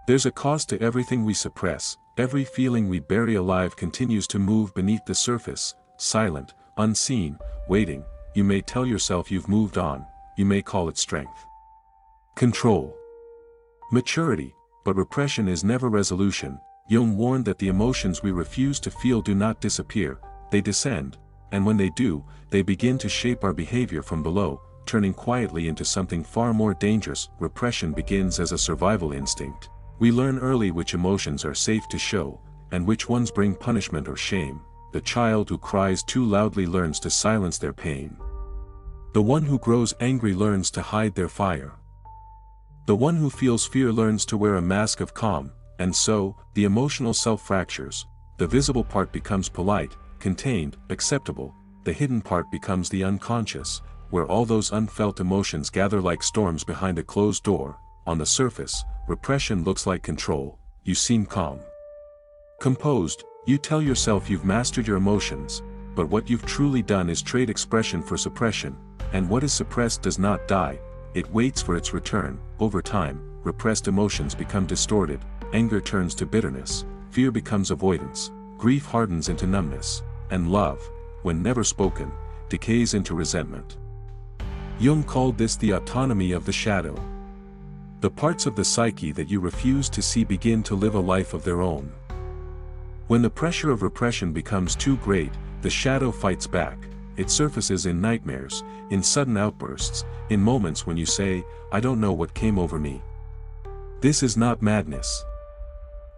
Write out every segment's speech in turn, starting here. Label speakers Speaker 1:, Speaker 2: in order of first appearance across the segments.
Speaker 1: There's a cost to everything we suppress. Every feeling we bury alive continues to move beneath the surface, silent, unseen, waiting. You may tell yourself you've moved on, you may call it strength, control, maturity, but repression is never resolution. Jung warned that the emotions we refuse to feel do not disappear, they descend, and when they do, they begin to shape our behavior from below, turning quietly into something far more dangerous. Repression begins as a survival instinct. We learn early which emotions are safe to show, and which ones bring punishment or shame. The child who cries too loudly learns to silence their pain. The one who grows angry learns to hide their fire. The one who feels fear learns to wear a mask of calm, and so, the emotional self fractures. The visible part becomes polite, contained, acceptable. The hidden part becomes the unconscious, where all those unfelt emotions gather like storms behind a closed door. On the surface, repression looks like control. You seem calm, composed, you tell yourself you've mastered your emotions, but what you've truly done is trade expression for suppression, and what is suppressed does not die, it waits for its return. Over time, repressed emotions become distorted, anger turns to bitterness, fear becomes avoidance, grief hardens into numbness, and love, when never spoken, decays into resentment. Jung called this the autonomy of the shadow. The parts of the psyche that you refuse to see begin to live a life of their own. When the pressure of repression becomes too great, the shadow fights back. It surfaces in nightmares, in sudden outbursts, in moments when you say, "I don't know what came over me." This is not madness.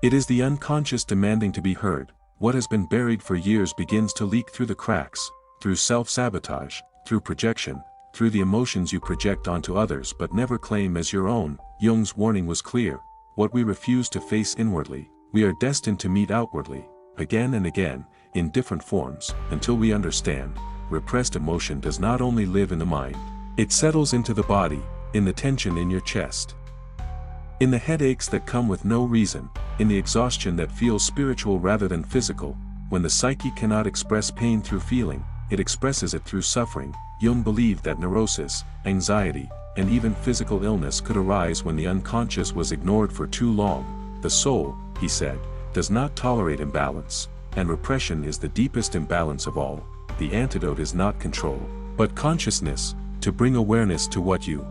Speaker 1: It is the unconscious demanding to be heard. What has been buried for years begins to leak through the cracks, through self-sabotage, through projection, through the emotions you project onto others but never claim as your own. Jung's warning was clear. What we refuse to face inwardly, we are destined to meet outwardly, again and again, in different forms, until we understand. Repressed emotion does not only live in the mind, it settles into the body, in the tension in your chest, in the headaches that come with no reason, in the exhaustion that feels spiritual rather than physical. When the psyche cannot express pain through feeling, it expresses it through suffering. Jung believed that neurosis, anxiety, and even physical illness could arise when the unconscious was ignored for too long. The soul, he said, does not tolerate imbalance, and repression is the deepest imbalance of all. The antidote is not control, but consciousness, to bring awareness to what you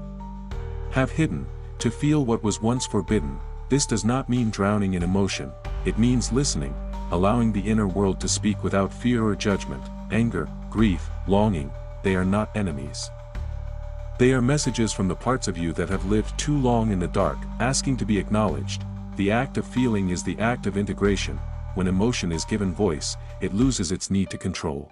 Speaker 1: have hidden, to feel what was once forbidden. This does not mean drowning in emotion, it means listening, allowing the inner world to speak without fear or judgment. Anger, grief, longing, they are not enemies. They are messages from the parts of you that have lived too long in the dark, asking to be acknowledged. The act of feeling is the act of integration. When emotion is given voice, it loses its need to control.